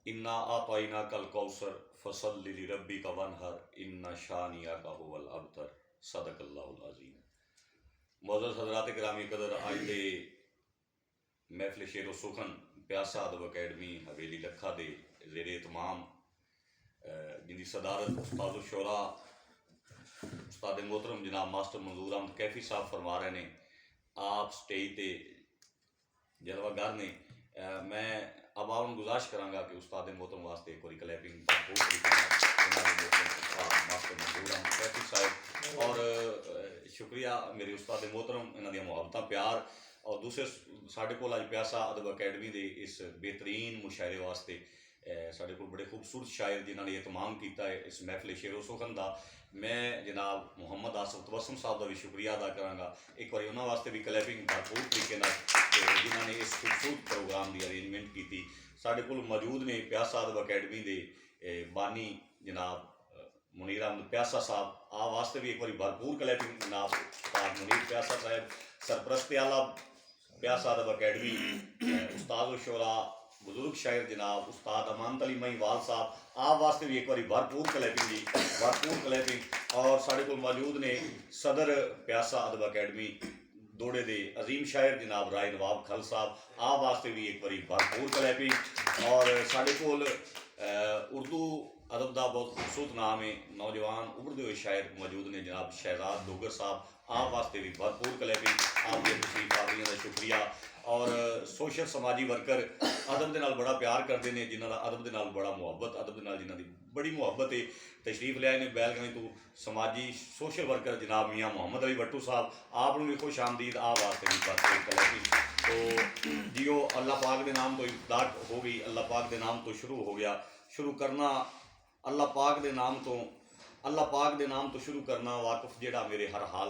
इन्ना आताइना कल कौसर फसल्लि लिरब्बिका वनहर इन्ना शानियाका हुवल अबतर सदकल्लाहुल अज़ीम। मोअज़्ज़ज़ हज़रात गिरामी कदर अज दे महफिल शेरो सुखन प्यासा अदब अकैडमी हवेली लखा दे ज़ेरे एहतमाम जिंदी सदारत उस्ताद शुरा उस्ताद मोहतरम जनाब मास्टर मंजूर अहमद कैफी साहब फरमा रहे ने। आप स्टेज ते जलवागर ने मैं अब आप गुजारिश कराँगा कि उस्ताद मोहतरम वास्ते एक बार क्लैपिंग मास्टर मंजूर अहमद कैफी साहब और शुक्रिया मेरे उस्ताद मोहतरम इन्हां दी मुहब्बतां प्यार और दूसरे साढ़े कोल अज प्यासा अदब अकैडमी के इस बेहतरीन मुशायरे वास्ते साढ़े कोल बड़े खूबसूरत शायर जिन्होंने एहतमाम किया है इस महफिल शेरो सुखन का। मैं जनाब मुहम्मद आसिफ तबस्सुम साहब का भी शुक्रिया अदा कराँगा एक बार उन्होंने वास्ते भी क्लैपिंग भरपूर तरीके जिन्होंने इस खूबसूरत प्रोग्राम की अरेंजमेंट की। साढ़े कोल मौजूद ने प्यासा अदब अकैडमी के बानी जनाब मुनीर अहमद प्यासा साहब आ वास्ते भी एक बार भरपूर क्लैपिंग जनाब उस्ताद मुनीर प्यासा साहब सरप्रस्त आला प्यासा अदब अकैडमी उस्ताद शुरा बुजुर्ग शायर जनाब उस्ताद अमानत अली महिवाल साहब आप वास्ते भी एक बार भरपूर क्लैपिंग जी भरपूर क्लैपिंग। और साढ़े को मौजूद ने सदर प्यासा अदब अकैडमी दौड़े दे अजीम शायर जनाब राय नवाब खल साहब आप वास्ते भी एक बार भरपूर क्लैपिंग। और साढ़े कोल उर्दू अदब का बहुत खूबसूरत नाम है नौजवान उभरते हुए शायर मौजूद ने जनाब शहजाद डोगर साहब आप वास्ते भी भरपूर क्लैपिंग आपके तशरीफ आवरियां का शुक्रिया। और सोशल समाजी वर्कर अदब के नाल बड़ा प्यार करते हैं जिन्हों का अदब के नाल बड़ा मुहब्बत अदब के नाल जिन्हों की बड़ी मुहब्बत है तशरीफ लिया ने बैलगनी तो समाजी सोशल वर्कर जनाब मियाँ मोहम्मद अली भट्टू साहब आप भी खुश आमदीद आ वास्ते भी भरपूर क्लैपिंग। तो जियो अल्लाह पाक के नाम तो इब्तिदा हो गई अल्लाह पाक के नाम तो शुरू हो गया शुरू करना अल्लाह पाक के नाम तो शुरू करना वाकफ जेड़ा मेरे हर हाल